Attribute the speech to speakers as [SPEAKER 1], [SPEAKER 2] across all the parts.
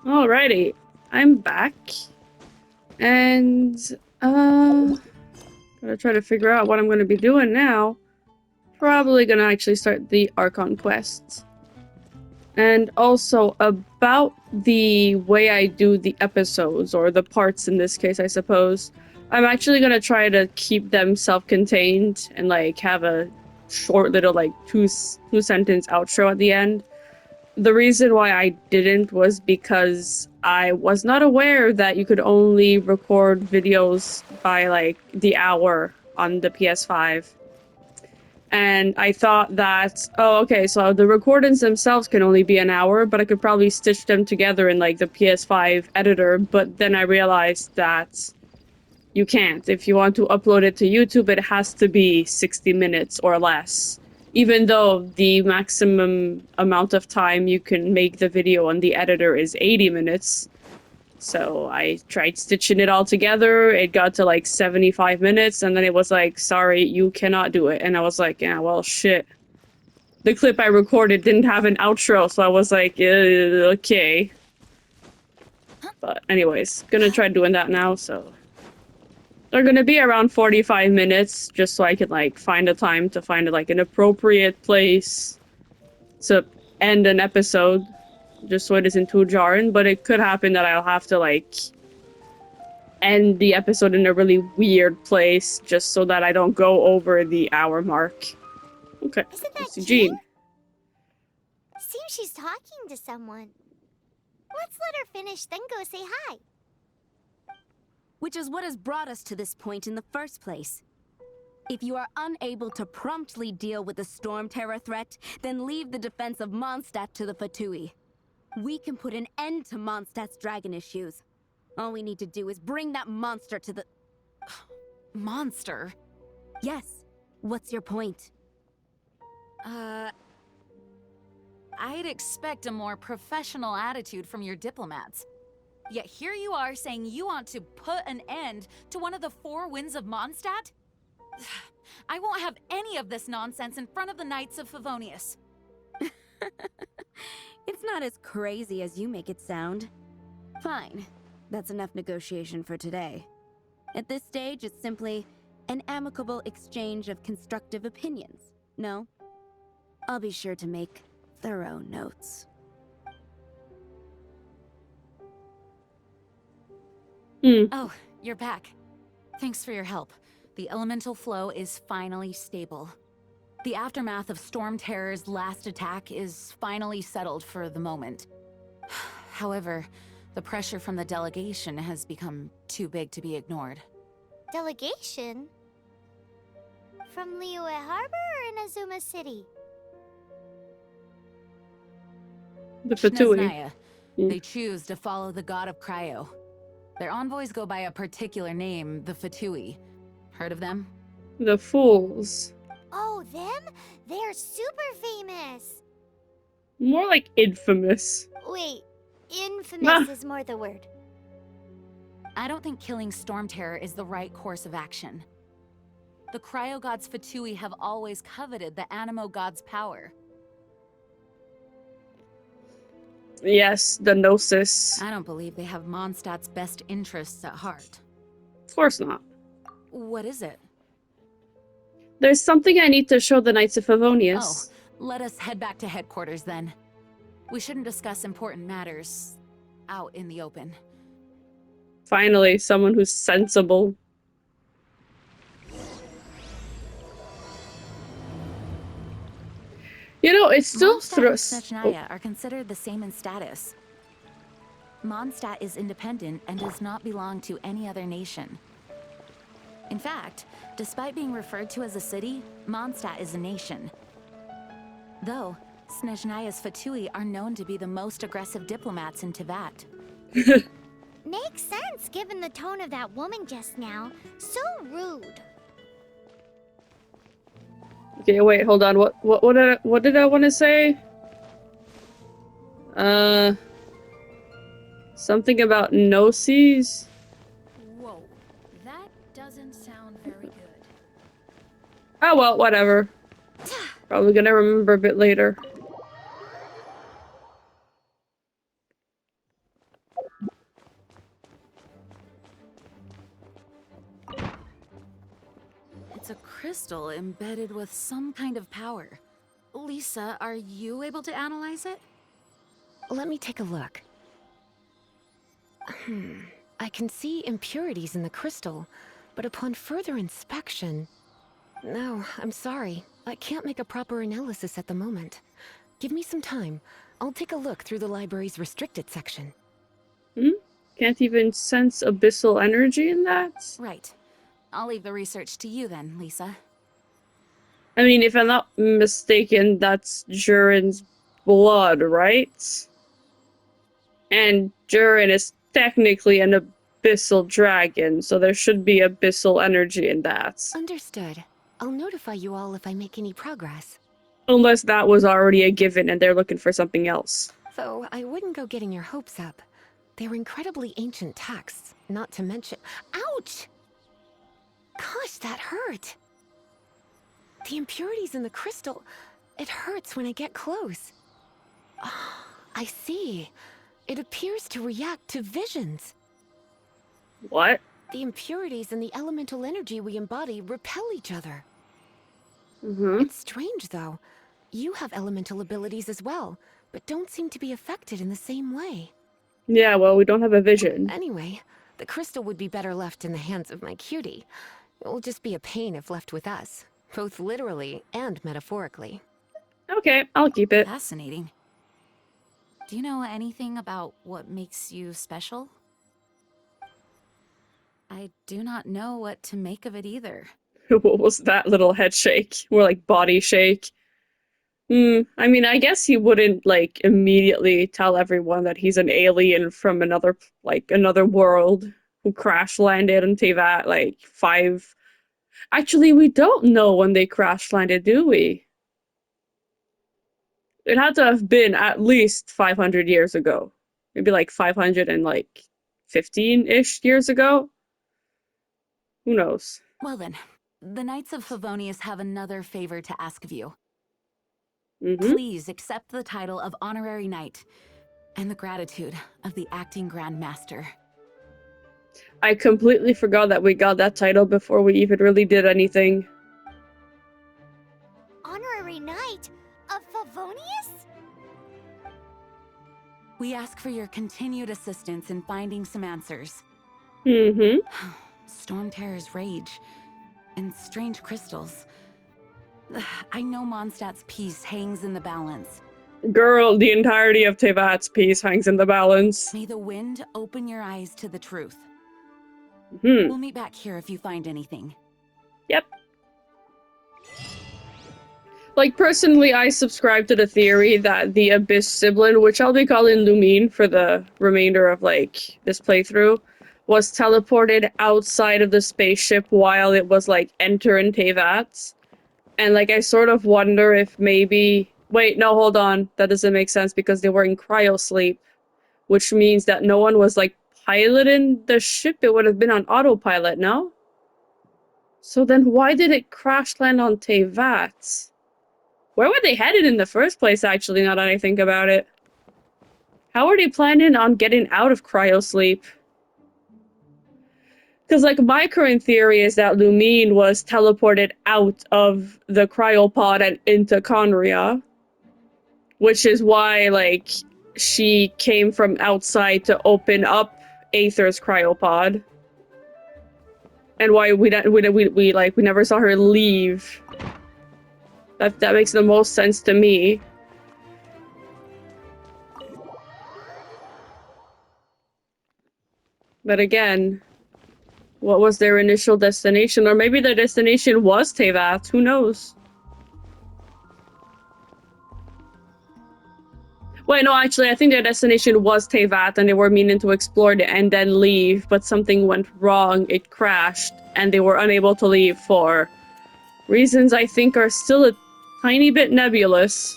[SPEAKER 1] Alrighty, I'm back, and gotta try to figure out what I'm gonna be doing now. Probably gonna actually start the Archon quest. And also about the way I do the episodes, or the parts in this case, I suppose. I'm actually gonna try to keep them self-contained and like have a short little like two sentence outro at the end. The reason why I didn't was because I was not aware that you could only record videos by like the hour on the PS5. And I thought that, oh, okay, so the recordings themselves can only be an hour, but I could probably stitch them together in like the PS5 editor. But then I realized that you can't. If you want to upload it to YouTube, it has to be 60 minutes or less. Even though the maximum amount of time you can make the video on the editor is 80 minutes. So I tried stitching it all together. It got to like 75 minutes, and then it was like, sorry, you cannot do it. And I was like, yeah, well, shit. The clip I recorded didn't have an outro, so I was like, okay. But anyways, gonna try doing that now, so they're gonna be around 45 minutes, just so I can, like, find a time to find, like, an appropriate place to end an episode, just so it isn't too jarring, but it could happen that I'll have to, like, end the episode in a really weird place, just so that I don't go over the hour mark. Okay,
[SPEAKER 2] Isn't that
[SPEAKER 1] let's see,
[SPEAKER 2] Jean?
[SPEAKER 1] Jean.
[SPEAKER 2] Seems she's talking to someone. Let's let her finish, then go say hi.
[SPEAKER 3] Which is what has brought us to this point in the first place. If you are unable to promptly deal with the Storm Terror threat, then leave the defense of Mondstadt to the Fatui. We can put an end to Mondstadt's dragon issues. All we need to do is bring that monster to the...
[SPEAKER 4] Monster?
[SPEAKER 3] Yes. What's your point?
[SPEAKER 4] I'd expect a more professional attitude from your diplomats. Yet here you are saying you want to put an end to one of the four winds of Mondstadt? I won't have any of this nonsense in front of the Knights of Favonius.
[SPEAKER 3] It's not as crazy as you make it sound. Fine. That's enough negotiation for today. At this stage, it's simply an amicable exchange of constructive opinions. No? I'll be sure to make thorough notes.
[SPEAKER 4] Oh, you're back. Thanks for your help. The elemental flow is finally stable. The aftermath of Storm Terror's last attack is finally settled for the moment. However, the pressure from the delegation has become too big to be ignored.
[SPEAKER 2] Delegation? From Liyue Harbor or Inazuma City?
[SPEAKER 1] The Fatui.
[SPEAKER 4] Snezhnaya. They choose to follow the god of Cryo. Their envoys go by a particular name, the Fatui. Heard of them?
[SPEAKER 1] The Fools.
[SPEAKER 2] Oh, them? They're super famous.
[SPEAKER 1] More like infamous.
[SPEAKER 2] Wait, infamous is more the word.
[SPEAKER 4] I don't think killing Storm Terror is the right course of action. The Cryo God's Fatui have always coveted the Animo God's power.
[SPEAKER 1] Yes, the Gnosis.
[SPEAKER 4] I don't believe they have Mondstadt's best interests at heart.
[SPEAKER 1] Of course not.
[SPEAKER 4] What is it?
[SPEAKER 1] There's something I need to show the Knights of Favonius.
[SPEAKER 4] Oh, let us head back to headquarters then. We shouldn't discuss important matters out in the open.
[SPEAKER 1] Finally, someone who's sensible. You know, it's still
[SPEAKER 4] Mondstadt and Snezhnaya are considered the same in status. Mondstadt is independent and does not belong to any other nation. In fact, despite being referred to as a city, Mondstadt is a nation. Though, Snezhnaya's Fatui are known to be the most aggressive diplomats in Teyvat.
[SPEAKER 2] Makes sense given the tone of that woman just now. So rude.
[SPEAKER 1] Okay, wait, hold on. What did I want to say? Something about Gnosis?
[SPEAKER 4] Whoa, that doesn't sound very good.
[SPEAKER 1] Oh well, whatever. Probably gonna remember a bit later.
[SPEAKER 4] It's a crystal embedded with some kind of power. Lisa, are you able to analyze it?
[SPEAKER 5] Let me take a look. I can see impurities in the crystal, but upon further inspection... No, I'm sorry. I can't make a proper analysis at the moment. Give me some time. I'll take a look through the library's restricted section.
[SPEAKER 1] Can't even sense abyssal energy in that?
[SPEAKER 4] Right. I'll leave the research to you then, Lisa.
[SPEAKER 1] I mean, if I'm not mistaken, that's Durin's blood, right? And Durin is technically an abyssal dragon, so there should be abyssal energy in that.
[SPEAKER 5] Understood. I'll notify you all if I make any progress.
[SPEAKER 1] Unless that was already a given and they're looking for something else.
[SPEAKER 5] Though I wouldn't go getting your hopes up. They're incredibly ancient texts, not to mention... Ouch! Gosh, that hurt! The impurities in the crystal... It hurts when I get close. Oh, I see. It appears to react to visions.
[SPEAKER 1] What?
[SPEAKER 5] The impurities and the elemental energy we embody repel each other.
[SPEAKER 1] Mm-hmm.
[SPEAKER 5] It's strange, though. You have elemental abilities as well, but don't seem to be affected in the same way.
[SPEAKER 1] Yeah, well, we don't have a vision.
[SPEAKER 5] Anyway, the crystal would be better left in the hands of my cutie. It will just be a pain if left with us, both literally and metaphorically.
[SPEAKER 1] Okay, I'll keep it.
[SPEAKER 4] Fascinating. Do you know anything about what makes you special? I do not know what to make of it either.
[SPEAKER 1] What was that little head shake? More like body shake. I mean, I guess he wouldn't, like, immediately tell everyone that he's an alien from another world who crash landed on Teyvat, like, 5... Actually, we don't know when they crash landed, do we? It had to have been at least 500 years ago. Maybe, like, 515-ish years ago? Who knows?
[SPEAKER 4] Well then, the Knights of Favonius have another favor to ask of you.
[SPEAKER 1] Mm-hmm.
[SPEAKER 4] Please accept the title of Honorary Knight and the gratitude of the Acting Grand Master.
[SPEAKER 1] I completely forgot that we got that title before we even really did anything.
[SPEAKER 2] Honorary Knight of Favonius?
[SPEAKER 4] We ask for your continued assistance in finding some answers.
[SPEAKER 1] Mm-hmm.
[SPEAKER 4] Storm Terror's rage and strange crystals. I know Mondstadt's peace hangs in the balance.
[SPEAKER 1] Girl, the entirety of Teyvat's peace hangs in the balance.
[SPEAKER 4] May the wind open your eyes to the truth.
[SPEAKER 1] Hmm.
[SPEAKER 4] We'll meet back here if you find anything.
[SPEAKER 1] Yep. Like, personally, I subscribe to the theory that the Abyss sibling, which I'll be calling Lumine for the remainder of, like, this playthrough, was teleported outside of the spaceship while it was, like, entering Teyvat. And, like, I sort of wonder if maybe... Wait, no, hold on. That doesn't make sense because they were in cryosleep, which means that no one was, like, piloting the ship. It would have been on autopilot, no? So then why did it crash land on Teyvat? Where were they headed in the first place, actually, now that I think about it? How are they planning on getting out of cryosleep? Because, like, my current theory is that Lumine was teleported out of the cryopod and into Conria. Which is why, like, she came from outside to open up Aether's cryopod. And why we never saw her leave. That makes the most sense to me. But again, what was their initial destination? Or maybe their destination was Teyvat, who knows? Wait, no, actually, I think their destination was Teyvat, and they were meaning to explore it and then leave, but something went wrong, it crashed, and they were unable to leave for reasons I think are still a tiny bit nebulous.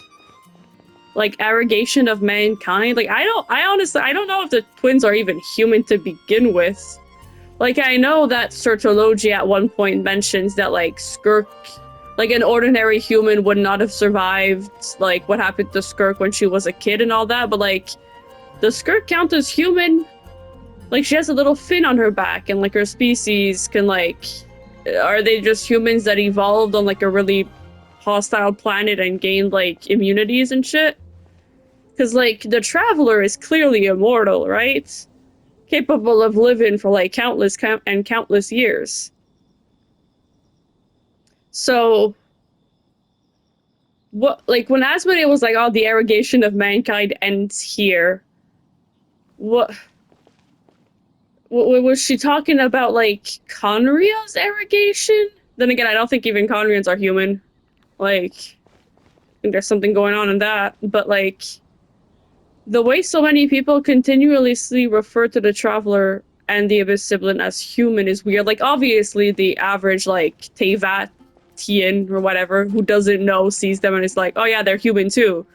[SPEAKER 1] Like, arrogation of mankind? Like, I honestly, I don't know if the twins are even human to begin with. Like, I know that Sertology at one point mentions that, like, Skirk... Like, an ordinary human would not have survived, like, what happened to Skirk when she was a kid and all that, but, like, does Skirk count as human? Like, she has a little fin on her back, and, like, her species can, like, are they just humans that evolved on like a really hostile planet and gained like immunities and shit? Because like the Traveler is clearly immortal, right? Capable of living for like countless years. So what, like when Asmodee was like, "Oh, the arrogation of mankind ends here." What was she talking about? Like Conria's arrogation? Then again, I don't think even Conrians are human. Like, I think there's something going on in that. But like, the way so many people continuously refer to the Traveler and the Abyss Sibling as human is weird. Like, obviously, the average like Teyvatian or whatever who doesn't know sees them and is like, "Oh yeah, they're human too."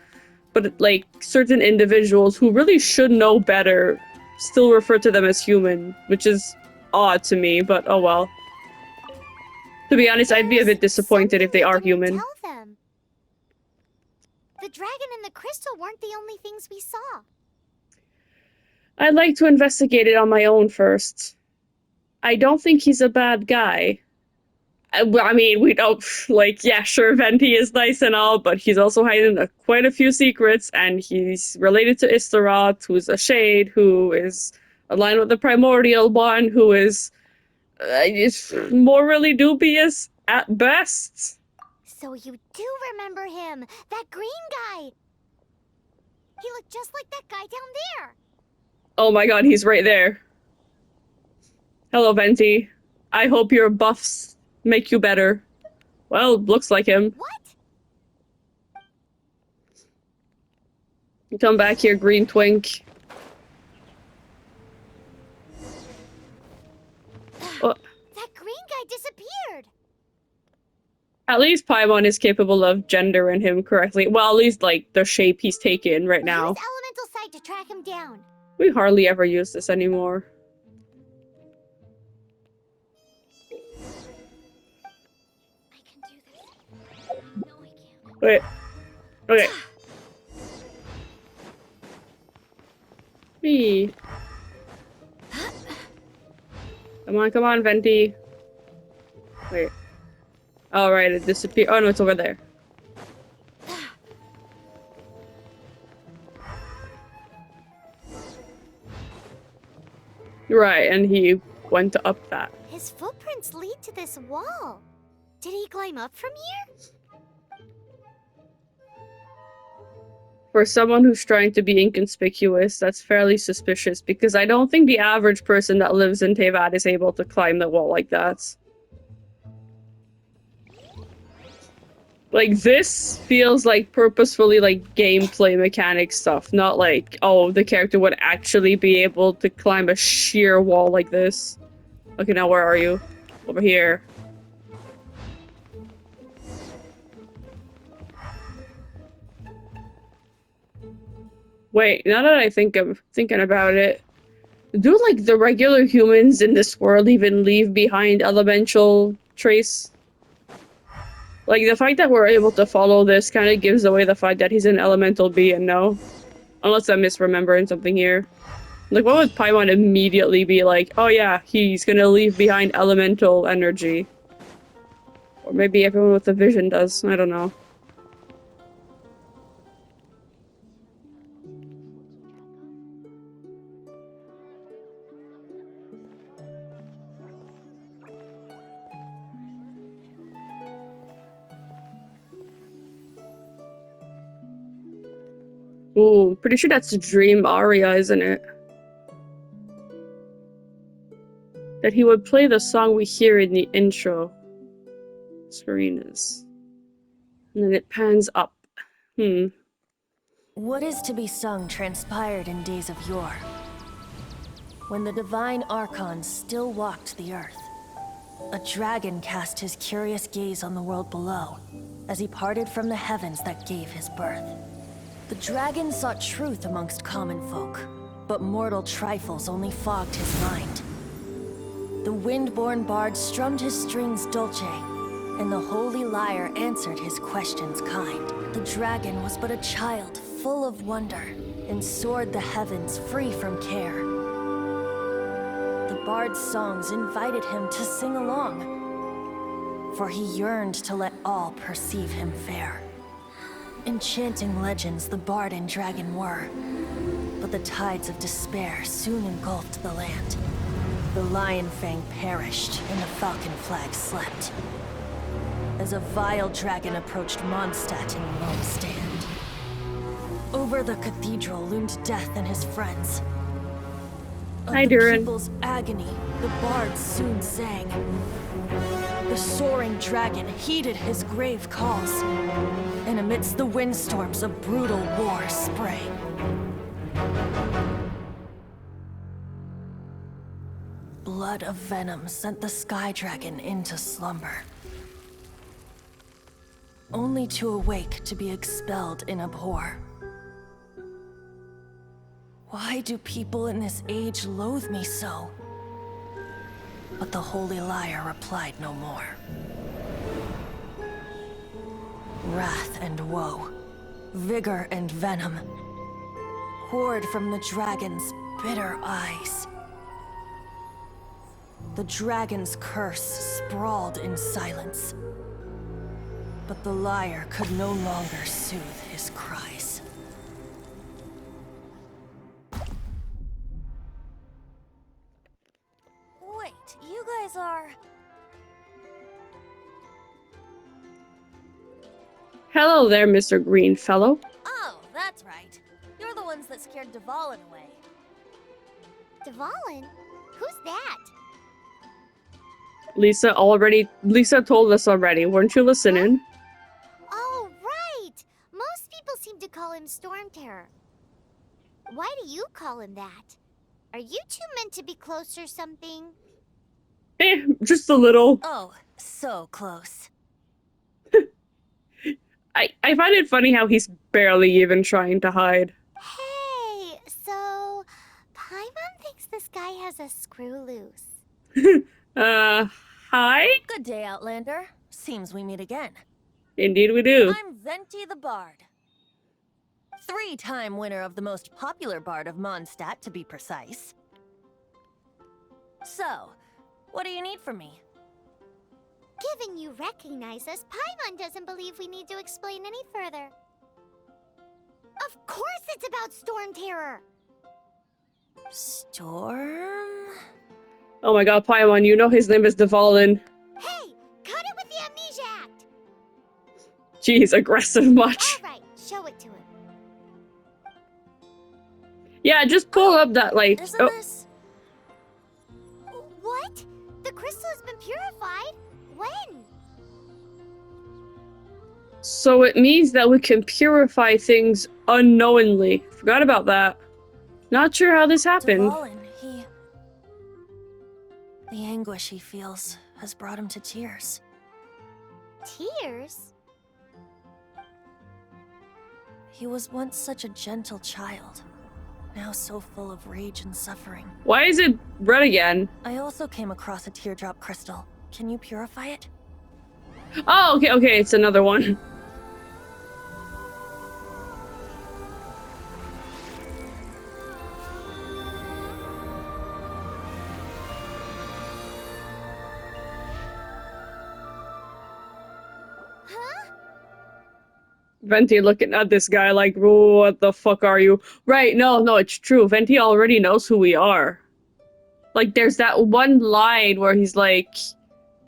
[SPEAKER 1] But like certain individuals who really should know better still refer to them as human, which is odd to me, but oh well. To be honest, I'd be a bit disappointed if they are human.
[SPEAKER 2] Tell them. The dragon and the crystal weren't the only things we saw.
[SPEAKER 1] I'd like to investigate it on my own first. I don't think he's a bad guy. I mean, we don't, like, yeah, sure, Venti is nice and all, but he's also hiding quite a few secrets, and he's related to Istaroth, who's a Shade, who is aligned with the Primordial One, who is morally dubious at best.
[SPEAKER 2] So you do remember him, that green guy. He looked just like that guy down there.
[SPEAKER 1] Oh my god, he's right there. Hello, Venti. I hope your buffs make you better. Well, looks like him.
[SPEAKER 2] What?
[SPEAKER 1] Come back here, green twink. Oh.
[SPEAKER 2] That green guy disappeared.
[SPEAKER 1] At least Paimon is capable of gendering him correctly. Well, at least, like, the shape he's taken right now.
[SPEAKER 2] Use elemental sight to track him down.
[SPEAKER 1] We hardly ever use this anymore.
[SPEAKER 2] I can do this. No, I can't.
[SPEAKER 1] Wait. Okay. Me. Come on, Venti. Wait. Oh, right, it disappeared. Oh, no, it's over there. Right, and he went up that.
[SPEAKER 2] His footprints lead to this wall. Did he climb up from here?
[SPEAKER 1] For someone who's trying to be inconspicuous, that's fairly suspicious, because I don't think the average person that lives in Teyvat is able to climb the wall like that. Like, this feels like purposefully, like, gameplay mechanic stuff, not like, oh, the character would actually be able to climb a sheer wall like this. Okay, now where are you? Over here. Wait, now that I'm thinking about it, do, like, the regular humans in this world even leave behind elemental trace? Like, the fact that we're able to follow this kind of gives away the fact that he's an elemental being, no? Unless I'm misremembering something here. Like, what would Paimon immediately be like? Oh yeah, he's gonna leave behind elemental energy. Or maybe everyone with a vision does, I don't know. Ooh, pretty sure that's Dream Aria, isn't it? That he would play the song we hear in the intro. Serena's. And then it pans up.
[SPEAKER 6] What is to be sung transpired in days of yore, when the divine archons still walked the earth. A dragon cast his curious gaze on the world below, as he parted from the heavens that gave his birth. The dragon sought truth amongst common folk, but mortal trifles only fogged his mind. The wind-born bard strummed his strings dolce, and the holy lyre answered his questions kind. The dragon was but a child, full of wonder, and soared the heavens free from care. The bard's songs invited him to sing along, for he yearned to let all perceive him fair. Enchanting legends the bard and dragon were, but the tides of despair soon engulfed the land. The Lion Fang perished, and the Falcon Flag slept. As a vile dragon approached Mondstadt in lone stand. Over the cathedral loomed Death and his friends. Of
[SPEAKER 1] Hi,
[SPEAKER 6] the
[SPEAKER 1] Durin.
[SPEAKER 6] people's agony, the bards soon sang. The soaring dragon heeded his grave calls, and amidst the windstorms of brutal war sprang. Blood of venom sent the sky dragon into slumber, only to awake to be expelled in abhor. Why do people in this age loathe me so? But the holy liar replied no more. Wrath and woe, vigor and venom, poured from the dragon's bitter eyes. The dragon's curse sprawled in silence, but the liar could no longer soothe his cries.
[SPEAKER 2] Wait, you guys are...
[SPEAKER 1] Hello there, Mr. Greenfellow.
[SPEAKER 2] Oh, that's right. You're the ones that scared Dvalin away. Dvalin? Who's that?
[SPEAKER 1] Lisa told us already. Weren't you listening?
[SPEAKER 2] Oh, right! Most people seem to call him Storm Terror. Why do you call him that? Are you two meant to be close or something?
[SPEAKER 1] Just a little.
[SPEAKER 6] Oh, so close.
[SPEAKER 1] I find it funny how he's barely even trying to hide.
[SPEAKER 2] Hey, so... Paimon thinks this guy has a screw loose.
[SPEAKER 1] Hi?
[SPEAKER 6] Good day, Outlander. Seems we meet again.
[SPEAKER 1] Indeed we do.
[SPEAKER 6] I'm Venti the Bard. 3-time winner of the most popular bard of Mondstadt, to be precise. So, what do you need from me?
[SPEAKER 2] Given you recognize us, Paimon doesn't believe we need to explain any further. Of course it's about Storm Terror!
[SPEAKER 6] Storm?
[SPEAKER 1] Oh my god, Paimon, you know his name is Dvalin.
[SPEAKER 2] Hey, cut it with the Amnesia Act!
[SPEAKER 1] Jeez, aggressive much.
[SPEAKER 2] Alright, show it to him.
[SPEAKER 1] Yeah, just pull up that, like...
[SPEAKER 6] Isn't
[SPEAKER 1] Oh,
[SPEAKER 6] this?
[SPEAKER 2] What? The crystal has been purified? When?
[SPEAKER 1] so it means that we can purify things unknowingly. Forgot about that. Not sure how this happened.
[SPEAKER 6] Dvalin, the anguish he feels has brought him to tears.
[SPEAKER 2] Tears?
[SPEAKER 6] He was once such a gentle child, now so full of rage and suffering.
[SPEAKER 1] Why is it red again?
[SPEAKER 6] I also came across a teardrop crystal. Can you purify it?
[SPEAKER 1] Oh, okay, it's another one.
[SPEAKER 2] Huh?
[SPEAKER 1] Venti looking at this guy like, what the fuck are you? Right, no, it's true. Venti already knows who we are. Like, there's that one line where he's like,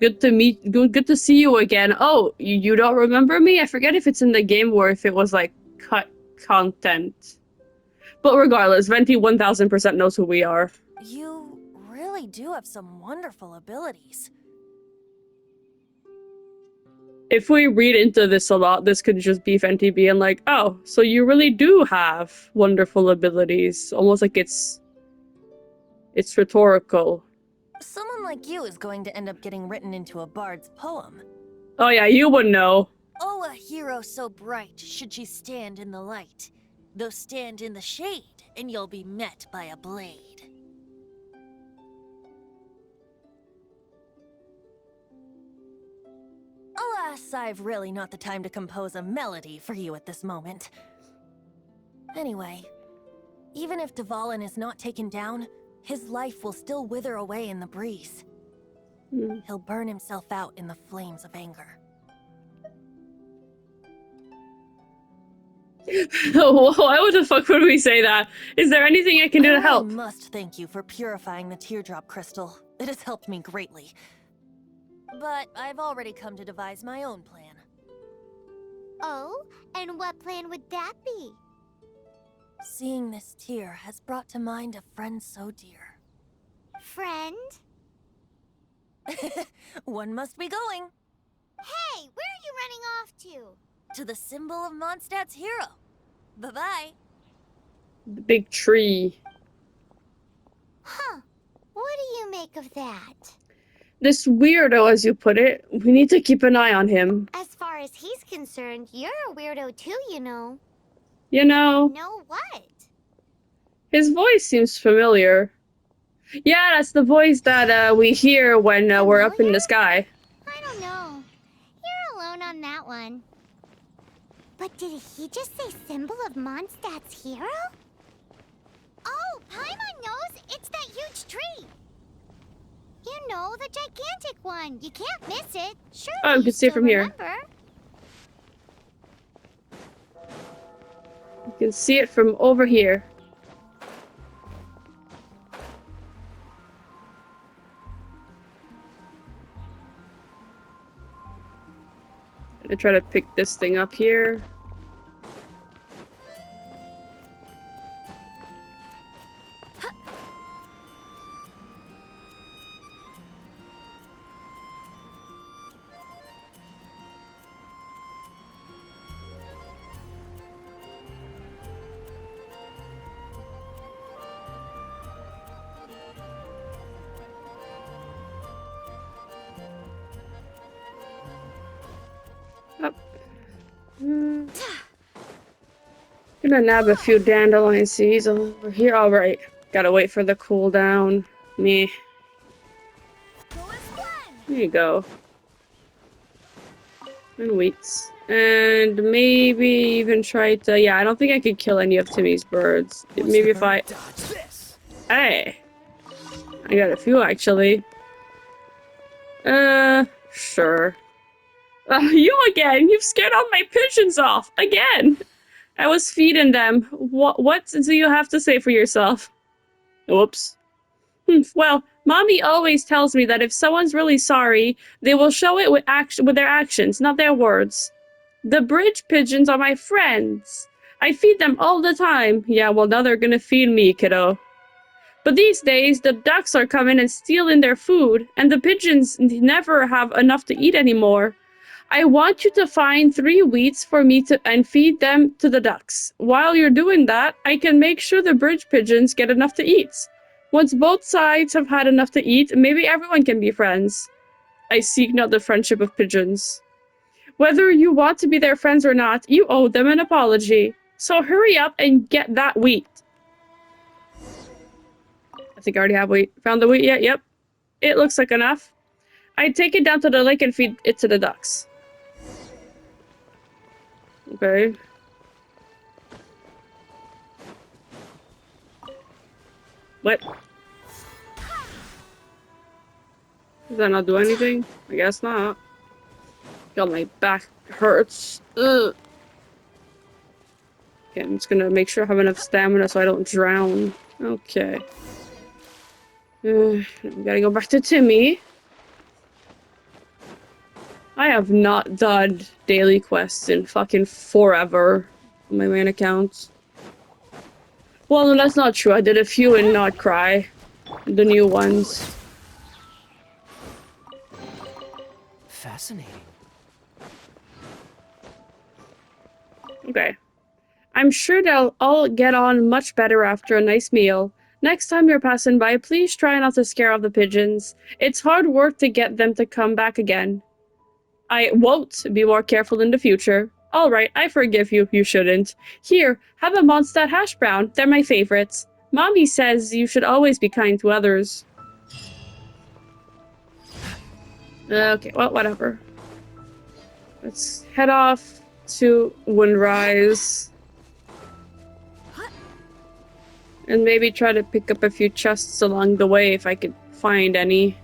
[SPEAKER 1] good to see you again. Oh, you don't remember me? I forget if it's in the game or if it was, like, cut content. But regardless, Venti 1000% knows who we are.
[SPEAKER 6] You really do have some wonderful abilities.
[SPEAKER 1] If we read into this a lot, this could just be Venti being like, oh, so you really do have wonderful abilities. Almost like it's rhetorical.
[SPEAKER 6] Someone like you is going to end up getting written into a bard's poem.
[SPEAKER 1] Oh yeah, you would know.
[SPEAKER 6] Oh, a hero so bright should she stand in the light. Though stand in the shade, and you'll be met by a blade. Alas, I've really not the time to compose a melody for you at this moment. Anyway, even if Dvalin is not taken down, his life will still wither away in the breeze.
[SPEAKER 1] Hmm.
[SPEAKER 6] He'll burn himself out in the flames of anger.
[SPEAKER 1] Why would the fuck would we say that? Is there anything I can do to
[SPEAKER 6] I
[SPEAKER 1] help?
[SPEAKER 6] must thank you for purifying the teardrop crystal. It has helped me greatly. But I've already come to devise my own plan.
[SPEAKER 2] Oh, and what plan would that be?
[SPEAKER 6] Seeing this tear has brought to mind a friend so dear.
[SPEAKER 2] Friend?
[SPEAKER 6] One must be going.
[SPEAKER 2] Hey, where are you running off to?
[SPEAKER 6] To the symbol of Mondstadt's hero. Bye-bye.
[SPEAKER 1] The big tree.
[SPEAKER 2] Huh. What do you make of that?
[SPEAKER 1] This weirdo, as you put it, we need to keep an eye on him.
[SPEAKER 2] As far as he's concerned, you're a weirdo too, you know.
[SPEAKER 1] You know,
[SPEAKER 2] Know what?
[SPEAKER 1] his voice seems familiar. Yeah, that's the voice that we hear when we're up in the sky.
[SPEAKER 2] I don't know. You're alone on that one. But did he just say symbol of Mondstadt's hero? Oh, Paimon knows! It's that huge tree! You know, the gigantic one. You can't miss it. Surely
[SPEAKER 1] Oh, you can see it from here.
[SPEAKER 2] remember.
[SPEAKER 1] You can see it from over here. I'm gonna try to pick this thing up here. Up. Gonna nab a few dandelion seeds over here. Alright. Gotta wait for the cooldown. Meh. There you go. And wheats. And maybe even try to... Yeah, I don't think I could kill any of Timmy's birds. Maybe if I... Hey! I got a few, actually. Sure. You again! You've scared all my pigeons off! Again! I was feeding them. What do you have to say for yourself? Whoops. Well, Mommy always tells me that if someone's really sorry, they will show it with their actions, not their words. The bridge pigeons are my friends. I feed them all the time. Yeah, well, now they're gonna feed me, kiddo. But these days, the ducks are coming and stealing their food, and the pigeons never have enough to eat anymore. I want you to find 3 wheats for me and feed them to the ducks. While you're doing that, I can make sure the bridge pigeons get enough to eat. Once both sides have had enough to eat, maybe everyone can be friends. I seek not the friendship of pigeons. Whether you want to be their friends or not, you owe them an apology. So hurry up and get that wheat. I think I already have wheat. Found the wheat yet? Yep. It looks like enough. I'd take it down to the lake and feed it to the ducks. Okay. What? Does that not do anything? I guess not. God, my back hurts. Ugh. Okay, I'm just gonna make sure I have enough stamina so I don't drown. Okay. We gotta go back to Timmy. I have not done daily quests in fucking forever on my main account. Well, no, that's not true. I did a few in Not Cry. The new ones.
[SPEAKER 7] Fascinating.
[SPEAKER 1] Okay. I'm sure they'll all get on much better after a nice meal. Next time you're passing by, please try not to scare off the pigeons. It's hard work to get them to come back again. I won't. Be more careful in the future. Alright, I forgive you. You shouldn't. Here, have a Mondstadt hash brown. They're my favorites. Mommy says you should always be kind to others. Okay, well, whatever. Let's head off to Windrise. And maybe try to pick up a few chests along the way if I could find any.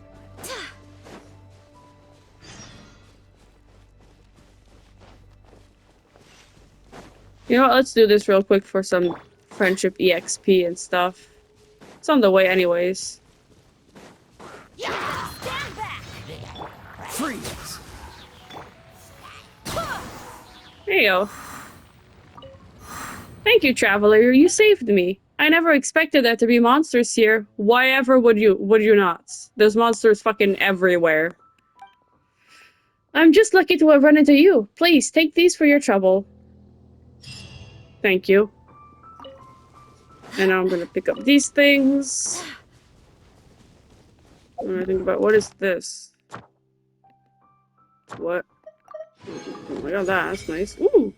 [SPEAKER 1] You know what? Let's do this real quick for some friendship EXP and stuff. It's on the way anyways.
[SPEAKER 6] Stand back!
[SPEAKER 7] Freeze!
[SPEAKER 1] There you go. Thank you, Traveler. You saved me. I never expected there to be monsters here. Why ever would you not? There's monsters fucking everywhere. I'm just lucky to have run into you. Please, take these for your trouble. Thank you. And now I'm gonna pick up these things. When I think about what is this? What? Oh my god, that's nice. Ooh!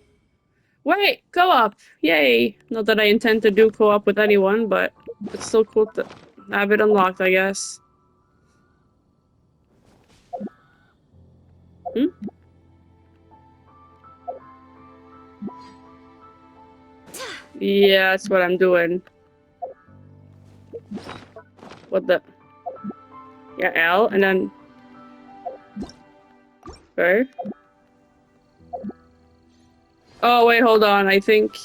[SPEAKER 1] Wait! Co-op! Yay! Not that I intend to do co-op with anyone, but it's still cool to have it unlocked, I guess. Hmm? Yeah, that's what I'm doing. What the? Yeah, L, and then... Okay. Oh, wait, hold on, I think...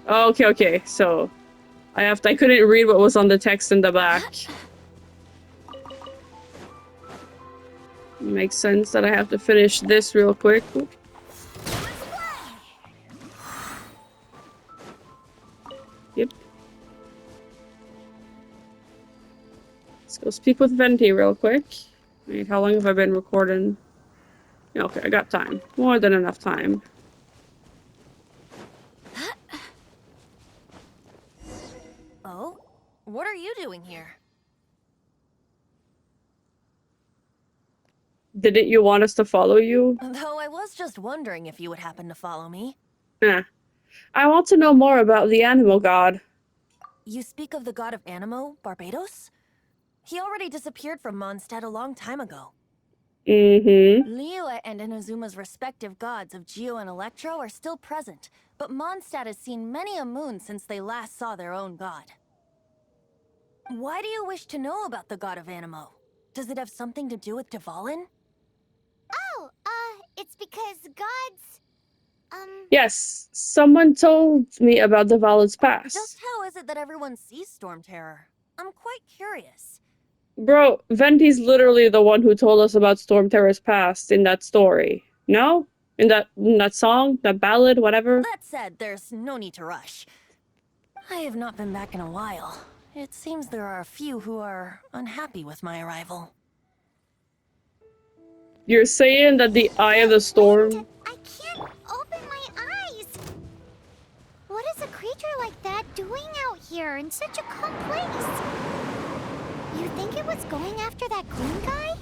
[SPEAKER 1] Oh, okay, so... I couldn't read what was on the text in the back. Makes sense that I have to finish this real quick. Oop. Yep. Let's go speak with Venti real quick. Wait, how long have I been recording? Yeah, okay, I got time. More than enough time.
[SPEAKER 6] Oh? What are you doing here?
[SPEAKER 1] Didn't you want us to follow you?
[SPEAKER 6] Though I was just wondering if you would happen to follow me.
[SPEAKER 1] Eh. I want to know more about the animal god.
[SPEAKER 6] You speak of the god of Animo, Barbados? He already disappeared from Mondstadt a long time ago.
[SPEAKER 1] Mm-hmm.
[SPEAKER 6] Liyue and Inazuma's respective gods of Geo and Electro are still present, but Mondstadt has seen many a moon since they last saw their own god. Why do you wish to know about the god of Animo? Does it have something to do with Dvalin?
[SPEAKER 2] Oh, it's because gods,
[SPEAKER 1] Yes, someone told me about the Valid's past.
[SPEAKER 6] Just how is it that everyone sees Storm Terror? I'm quite curious.
[SPEAKER 1] Bro, Venti's literally the one who told us about Storm Terror's past in that story. No? In that song? That ballad? Whatever?
[SPEAKER 6] That said, there's no need to rush. I have not been back in a while. It seems there are a few who are unhappy with my arrival.
[SPEAKER 1] You're saying that the Eye of the Storm...
[SPEAKER 2] I can't open my eyes. What is a creature like that doing out here in such a calm place? You think it was going after that green guy?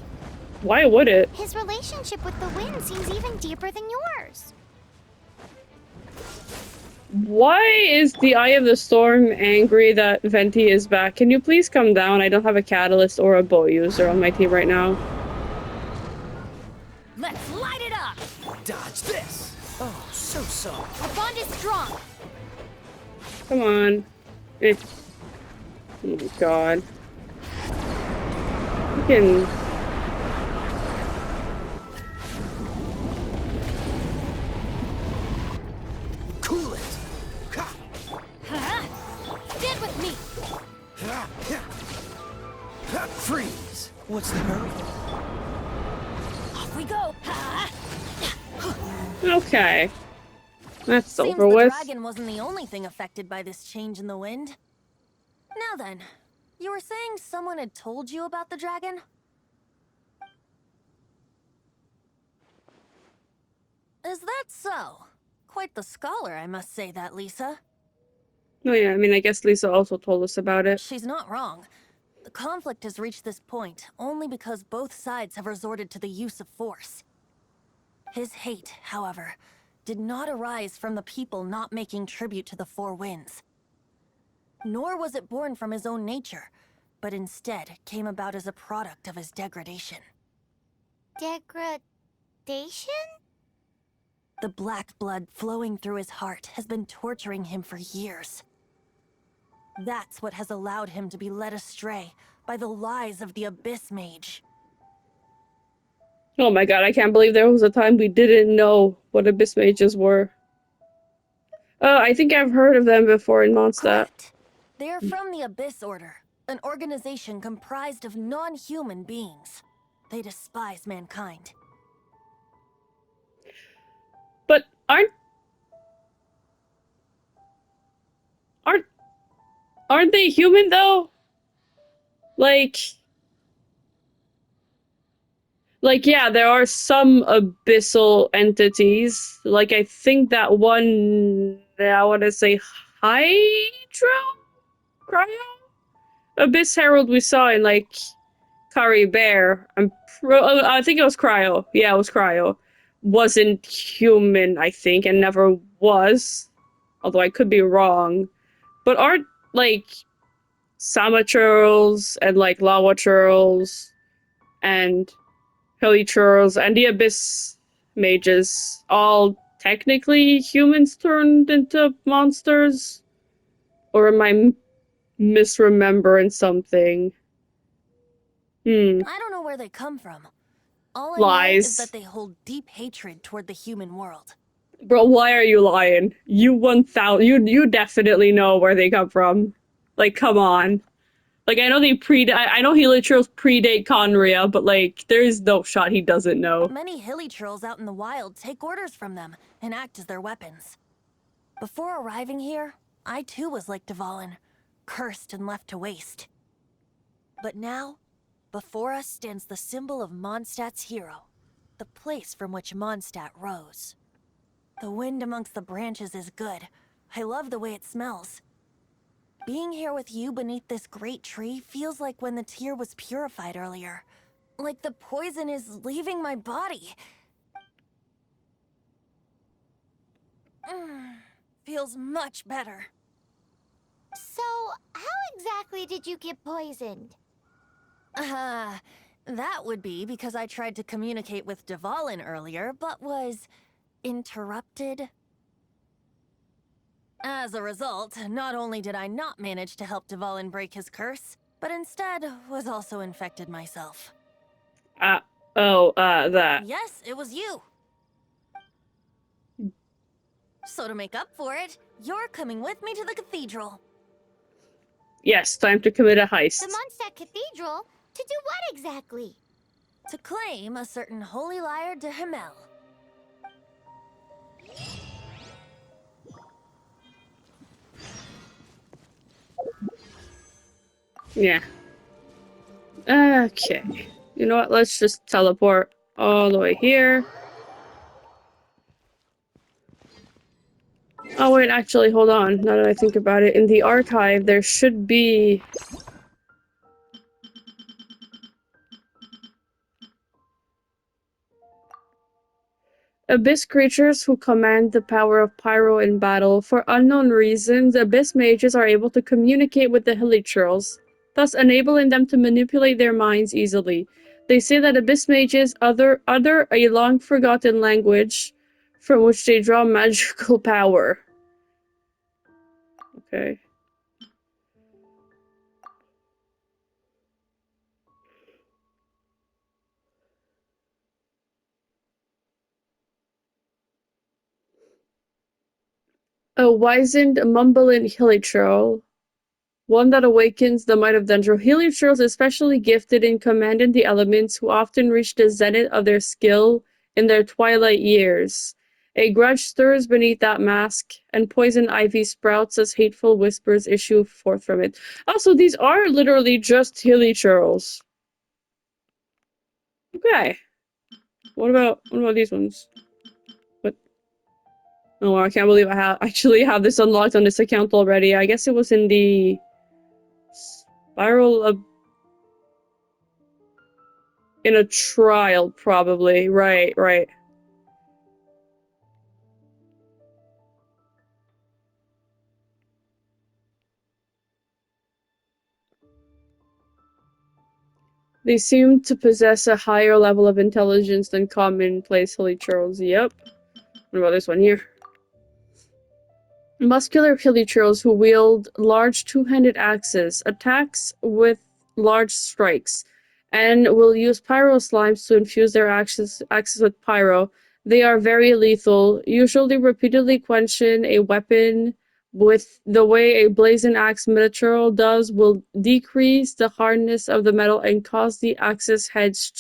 [SPEAKER 1] Why would it?
[SPEAKER 2] His relationship with the wind seems even deeper than yours.
[SPEAKER 1] Why is the Eye of the Storm angry that Venti is back? Can you please come down? I don't have a catalyst or a bow user on my team right now.
[SPEAKER 6] Let's light it up!
[SPEAKER 7] Dodge this! Oh, so.
[SPEAKER 6] Our bond is strong!
[SPEAKER 1] Come on. Eh. Oh my god. You can...
[SPEAKER 7] Cool it!
[SPEAKER 6] Stand with me!
[SPEAKER 7] Freeze! What's the hurry?
[SPEAKER 6] Off we go!
[SPEAKER 1] Okay. That's
[SPEAKER 6] Seems
[SPEAKER 1] over
[SPEAKER 6] the
[SPEAKER 1] with.
[SPEAKER 6] dragon wasn't the only thing affected by this change in the wind. Now then, you were saying someone had told you about the dragon? Is that so? Quite the scholar, I must say that, Lisa.
[SPEAKER 1] Oh yeah, I mean, I guess Lisa also told us about it.
[SPEAKER 6] She's not wrong. The conflict has reached this point only because both sides have resorted to the use of force. His hate, however, did not arise from the people not making tribute to the Four Winds. Nor was it born from his own nature, but instead came about as a product of his degradation.
[SPEAKER 2] Degradation?
[SPEAKER 6] The black blood flowing through his heart has been torturing him for years. That's what has allowed him to be led astray by the lies of the Abyss Mage.
[SPEAKER 1] Oh my god, I can't believe there was a time we didn't know what Abyss Mages were. Oh, I think I've heard of them before in Mondstadt.
[SPEAKER 6] Correct. They are from the Abyss Order, an organization comprised of non-human beings. They despise mankind.
[SPEAKER 1] But aren't aren't they human though? Like yeah, there are some abyssal entities. Like I think that one I want to say Hydro Cryo Abyss Herald we saw in like Kari Bear. I think it was Cryo. Yeah, it was Cryo. Wasn't human, I think, and never was. Although I could be wrong. But aren't like Sama churls and like lava churls and hilly churls and the abyss mages all technically humans turned into monsters? Or am I misremembering something?
[SPEAKER 6] I don't know where they come from. All I know is that
[SPEAKER 1] Lies.
[SPEAKER 6] they hold deep hatred toward the human world.
[SPEAKER 1] Bro, why are you lying? You 1000 you definitely know where they come from. Like, come on. Like, I know I know Heliotros predate Conria, but like, there's no shot he doesn't know.
[SPEAKER 6] Many hilly trolls out in the wild take orders from them and act as their weapons. Before arriving here, I too was like Dvalin, cursed and left to waste. But now, before us stands the symbol of Mondstadt's hero, the place from which Mondstadt rose. The wind amongst the branches is good. I love the way it smells. Being here with you beneath this great tree feels like when the tear was purified earlier. Like the poison is leaving my body. Feels much better.
[SPEAKER 2] So, how exactly did you get poisoned?
[SPEAKER 6] That would be because I tried to communicate with Dvalin earlier, but was interrupted. As a result, not only did I not manage to help Dvalin break his curse, but instead was also infected myself.
[SPEAKER 1] That.
[SPEAKER 6] Yes, it was you. So to make up for it, you're coming with me to the cathedral.
[SPEAKER 1] Yes, time to commit a heist.
[SPEAKER 2] The Mondstadt Cathedral? To do what exactly?
[SPEAKER 6] To claim a certain holy lyre de Himmel.
[SPEAKER 1] Yeah. Okay. You know what? Let's just teleport all the way here. Oh wait, actually, hold on. Now that I think about it, in the archive there should be... Abyss creatures who command the power of Pyro in battle. For unknown reasons, Abyss mages are able to communicate with the Hilichurls, thus enabling them to manipulate their minds easily. They say that Abyss mages utter a long-forgotten language from which they draw magical power. Okay. A wizened, mumbling Hilichurl. One that awakens the might of Dendro. Helios is especially gifted in commanding the elements, who often reach the zenith of their skill in their twilight years. A grudge stirs beneath that mask, and poison ivy sprouts as hateful whispers issue forth from it. Also, these are literally just Helios. Okay. What about these ones? What? Oh, I can't believe I actually have this unlocked on this account already. I guess it was in the Spiral of... In a trial, probably. Right, right. They seem to possess a higher level of intelligence than commonplace Hilichurls. Yep. What about this one here? Muscular Hilichurls who wield large two-handed axes, attacks with large strikes, and will use pyro slimes to infuse their axes with pyro. They are very lethal, usually repeatedly quenching a weapon with the way a blazing axe material does will decrease the hardness of the metal and cause the axe's head's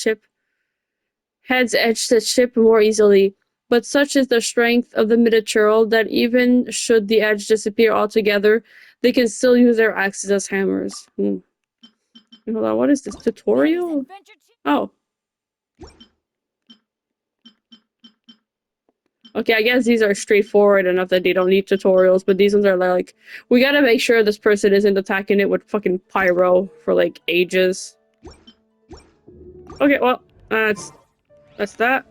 [SPEAKER 1] edge to chip more easily. But such is the strength of the material that even should the edge disappear altogether, they can still use their axes as hammers. Hold on, what is this tutorial? Oh. Okay, I guess these are straightforward enough that they don't need tutorials, but these ones are like, we gotta make sure this person isn't attacking it with fucking pyro for like ages. Okay, well, that's that.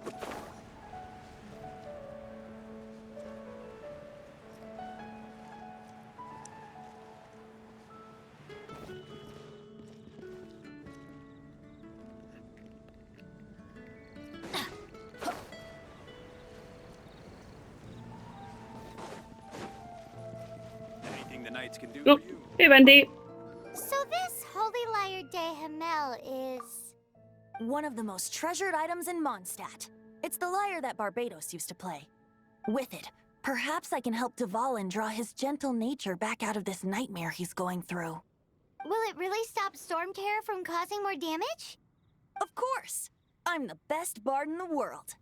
[SPEAKER 8] Anything the knights can do
[SPEAKER 1] Oh,
[SPEAKER 8] for you.
[SPEAKER 1] hey, Wendy.
[SPEAKER 2] So this Holy Lyre de Himmel is...
[SPEAKER 6] One of the most treasured items in Mondstadt. It's the lyre that Barbados used to play. With it, perhaps I can help Dvalin draw his gentle nature back out of this nightmare he's going through.
[SPEAKER 2] Will it really stop Storm Terror from causing more damage?
[SPEAKER 6] Of course! I'm the best bard in the world.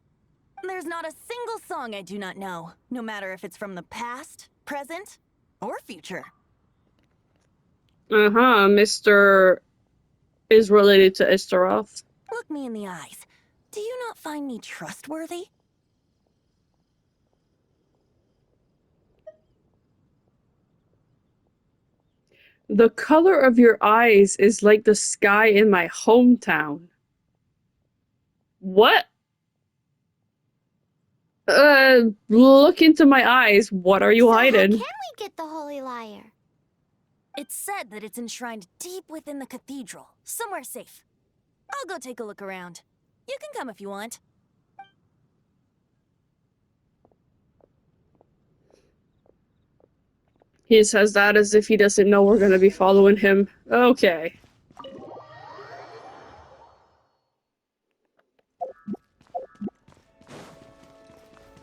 [SPEAKER 6] There's not a single song I do not know, no matter if it's from the past, present, or future.
[SPEAKER 1] Mr. is related to Istaroth.
[SPEAKER 6] Look me in the eyes. Do you not find me trustworthy?
[SPEAKER 1] The color of your eyes is like the sky in my hometown. What? Look into my eyes. What are you
[SPEAKER 2] So
[SPEAKER 1] hiding?
[SPEAKER 2] how can we get the Holy Lyre?
[SPEAKER 6] It's said that it's enshrined deep within the cathedral, somewhere safe. I'll go take a look around. You can come if you want.
[SPEAKER 1] He says that as if he doesn't know we're gonna be following him. Okay.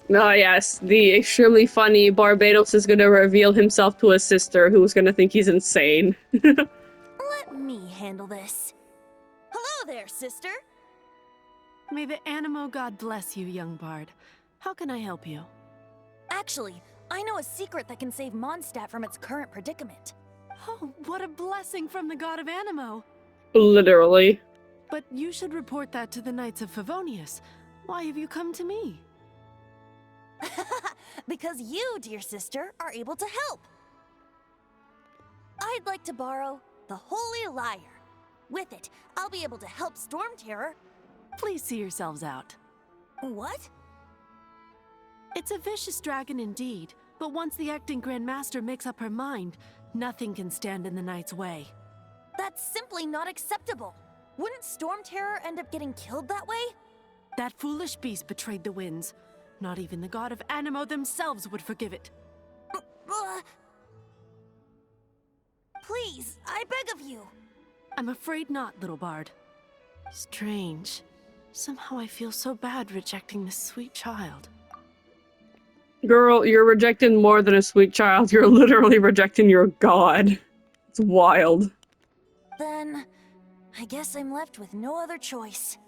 [SPEAKER 1] Oh yes, the extremely funny Barbados is gonna reveal himself to his sister, who's gonna think he's insane.
[SPEAKER 6] Let me handle this. Hello there, sister!
[SPEAKER 5] May the Animo God bless you, young bard. How can I help you?
[SPEAKER 6] Actually, I know a secret that can save Mondstadt from its current predicament.
[SPEAKER 5] Oh, what a blessing from the god of Animo!
[SPEAKER 1] Literally.
[SPEAKER 5] But you should report that to the Knights of Favonius. Why have you come to me?
[SPEAKER 6] Because you, dear sister, are able to help. I'd like to borrow the Holy Lyre. With it, I'll be able to help Storm Terror.
[SPEAKER 5] Please see yourselves out.
[SPEAKER 6] What?
[SPEAKER 5] It's a vicious dragon indeed, but once the acting Grand Master makes up her mind, nothing can stand in the Knight's way.
[SPEAKER 6] That's simply not acceptable. Wouldn't Storm Terror end up getting killed that way?
[SPEAKER 5] That foolish beast betrayed the winds. Not even the god of Animo themselves would forgive it.
[SPEAKER 6] Please, I beg of you.
[SPEAKER 5] I'm afraid not, little bard. Strange. Somehow I feel so bad rejecting this sweet child.
[SPEAKER 1] Girl, you're rejecting more than a sweet child. You're literally rejecting your god. It's wild.
[SPEAKER 6] Then, I guess I'm left with no other choice.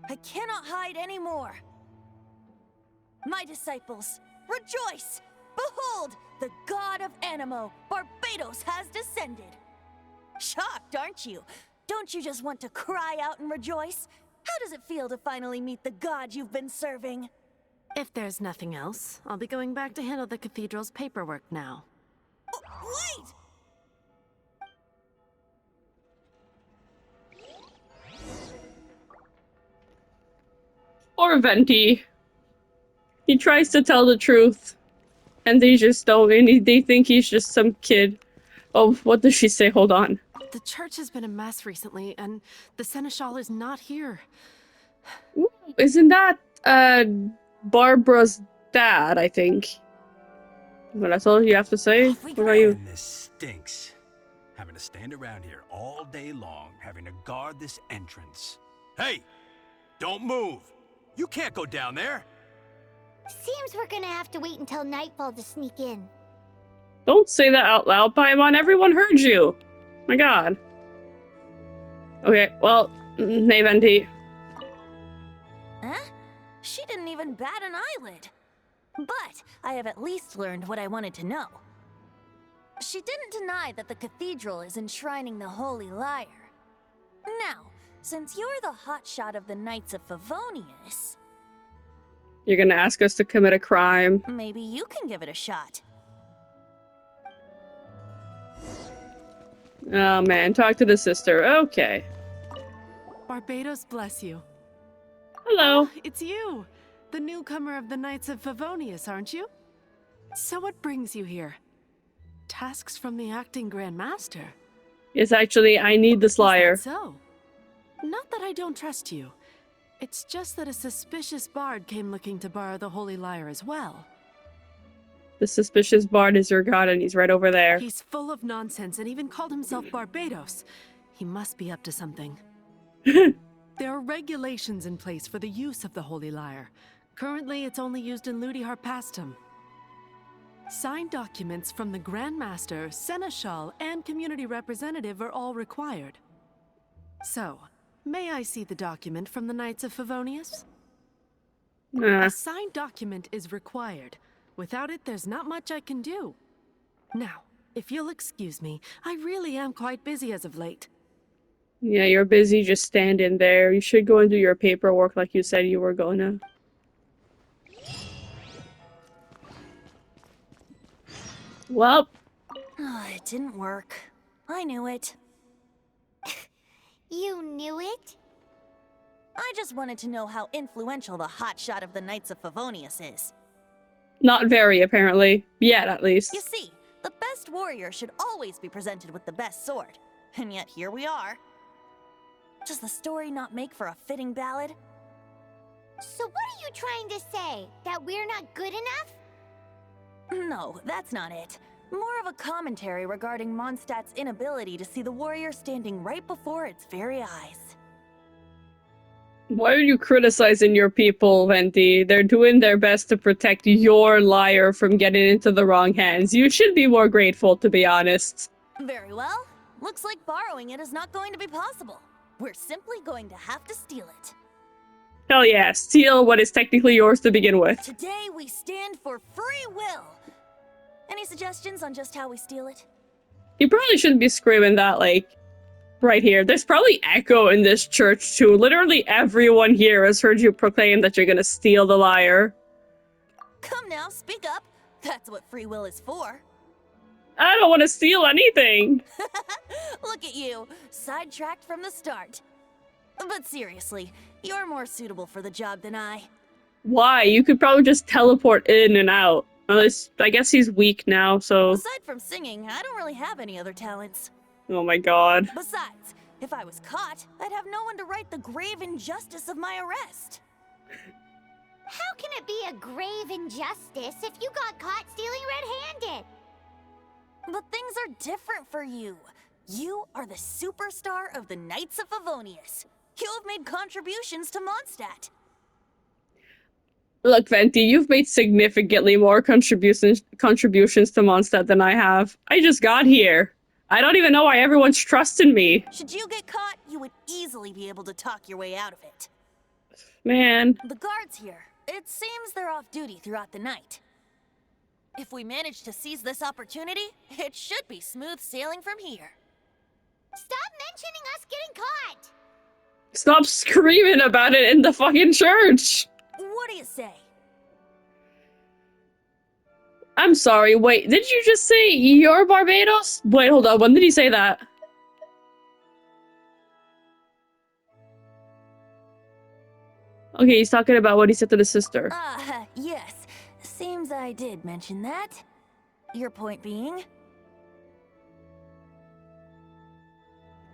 [SPEAKER 6] I cannot hide anymore. My disciples, rejoice! Behold, the god of Animo, Barbados, has descended. Shocked, aren't you? Don't you just want to cry out and rejoice? How does it feel to finally meet the god you've been serving?
[SPEAKER 5] If there's nothing else, I'll be going back to handle the cathedral's paperwork now.
[SPEAKER 6] Wait!
[SPEAKER 1] Or Venti. He tries to tell the truth. And they just don't, and they think he's just some kid. Oh, what does she say? Hold on.
[SPEAKER 5] The church has been a mess recently, and the Seneschal is not here.
[SPEAKER 1] Ooh, isn't that, Barbara's dad, I think? Well, that's all you have to say? What about you?
[SPEAKER 8] And this stinks. Having to stand around here all day long, having to guard this entrance. Hey! Don't move! You can't go down there.
[SPEAKER 2] Seems we're gonna have to wait until nightfall to sneak in.
[SPEAKER 1] Don't say that out loud, Paimon. Everyone heard you. My god. Okay, well, hey, Venti.
[SPEAKER 6] Huh? She didn't even bat an eyelid. But I have at least learned what I wanted to know. She didn't deny that the cathedral is enshrining the Holy Lyre. Now, since you're the hotshot of the Knights of Favonius,
[SPEAKER 1] You're gonna ask us to commit a crime.
[SPEAKER 6] maybe you can give it a shot.
[SPEAKER 1] Oh man, talk to the sister. Okay.
[SPEAKER 9] Barbados bless you.
[SPEAKER 1] Hello.
[SPEAKER 9] It's you, the newcomer of the Knights of Favonius, aren't you? So what brings you here? Tasks from the acting Grand Master?
[SPEAKER 1] It's actually, I need this
[SPEAKER 9] Is that
[SPEAKER 1] liar.
[SPEAKER 9] so? Not that I don't trust you. It's just that a suspicious bard came looking to borrow the Holy Lyre as well.
[SPEAKER 1] The suspicious bard is your god and he's right over there.
[SPEAKER 9] He's full of nonsense and even called himself Barbados. He must be up to something. There are regulations in place for the use of the Holy Lyre. Currently, it's only used in Ludi Harpastum. Signed documents from the Grand Master, Seneschal, and community representative are all required. So, may I see the document from the Knights of Favonius? A signed document is required. Without it, there's not much I can do. Now, if you'll excuse me, I really am quite busy as of late.
[SPEAKER 1] Yeah, you're busy just standing there. You should go and do your paperwork like you said you were gonna. Well,
[SPEAKER 6] It didn't work. I knew it.
[SPEAKER 2] You knew it?
[SPEAKER 6] I just wanted to know how influential the hotshot of the Knights of Favonius is.
[SPEAKER 1] not very, apparently. Yet, at least.
[SPEAKER 6] You see, the best warrior should always be presented with the best sword. And yet here we are. Does the story not make for a fitting ballad?
[SPEAKER 2] So what are you trying to say? That we're not good enough?
[SPEAKER 6] No, that's not it. More of a commentary regarding Mondstadt's inability to see the warrior standing right before its very eyes.
[SPEAKER 1] Why are you criticizing your people, Venti? They're doing their best to protect your lyre from getting into the wrong hands. You should be more grateful, to be honest.
[SPEAKER 6] Very well. Looks like borrowing it is not going to be possible. We're simply going to have to steal it.
[SPEAKER 1] Hell yeah, steal what is technically yours to begin with.
[SPEAKER 6] Today we stand for free will. Any suggestions on just how we steal it?
[SPEAKER 1] You probably shouldn't be screaming that, like, right here. There's probably echo in this church, too. Literally everyone here has heard you proclaim that you're gonna steal the lyre.
[SPEAKER 6] Come now, speak up. That's what free will is for.
[SPEAKER 1] I don't want to steal anything.
[SPEAKER 6] Look at you, sidetracked from the start. But seriously, you're more suitable for the job than I.
[SPEAKER 1] Why? You could probably just teleport in and out. Unless, I guess he's weak now, so...
[SPEAKER 6] Aside from singing, I don't really have any other talents.
[SPEAKER 1] Oh my god.
[SPEAKER 6] Besides, if I was caught, I'd have no one to right the grave injustice of my arrest.
[SPEAKER 2] How can it be a grave injustice if you got caught stealing red-handed?
[SPEAKER 6] But things are different for you. You are the superstar of the Knights of Favonius. You have made contributions to Mondstadt.
[SPEAKER 1] Look, Venti, you've made significantly more contributions to Mondstadt than I have. I just got here. I don't even know why everyone's trusting me.
[SPEAKER 6] Should you get caught, you would easily be able to talk your way out of it.
[SPEAKER 1] Man.
[SPEAKER 6] The guards here, it seems they're off duty throughout the night. If we manage to seize this opportunity, it should be smooth sailing from here.
[SPEAKER 2] Stop mentioning us getting caught!
[SPEAKER 1] Stop screaming about it in the fucking church!
[SPEAKER 6] What do you say?
[SPEAKER 1] I'm sorry, wait, did you just say you're Barbados? Wait, hold on, when did he say that? Okay, he's talking about what he said to the sister.
[SPEAKER 6] Yes. Seems I did mention that. Your point being?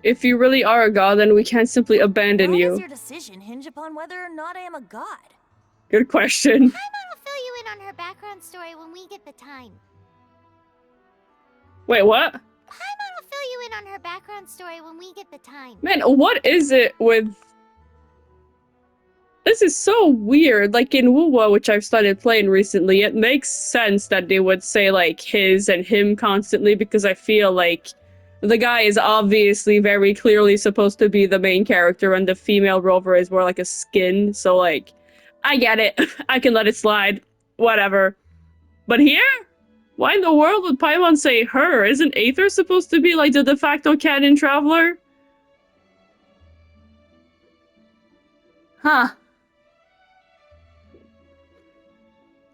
[SPEAKER 1] If you really are a god, then we can't simply abandon
[SPEAKER 6] How
[SPEAKER 1] you.
[SPEAKER 6] does your decision hinge upon whether or not I am a god?
[SPEAKER 1] Good question.
[SPEAKER 2] Paimon will fill you in on her background story when we get the time.
[SPEAKER 1] Wait, what?
[SPEAKER 2] Paimon will fill you in on her background story when we get the time.
[SPEAKER 1] Man, what is it with... this is so weird. Like in Wuwa, which I've started playing recently, it makes sense that they would say like his and him constantly because I feel like the guy is obviously very clearly supposed to be the main character and the female rover is more like a skin. So like, I get it. I can let it slide. Whatever. But here? Why in the world would Paimon say her? Isn't Aether supposed to be like the de facto canon traveler? Huh.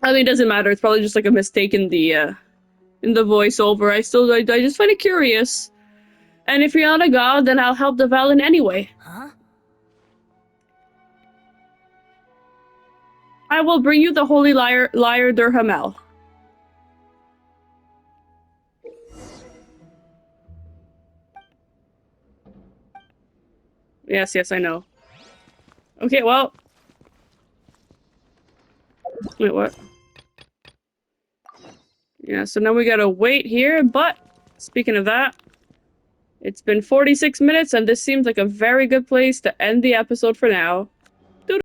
[SPEAKER 1] I mean, it doesn't matter. It's probably just like a mistake in the voiceover. I just find it curious. And if you're not a god, then I'll help the Valen anyway.
[SPEAKER 6] Huh?
[SPEAKER 1] I will bring you the holy lyre Durhamel. Yes, yes, I know. Okay, well. Wait, what? Yeah, so now we gotta wait here, but speaking of that, it's been 46 minutes and this seems like a very good place to end the episode for now.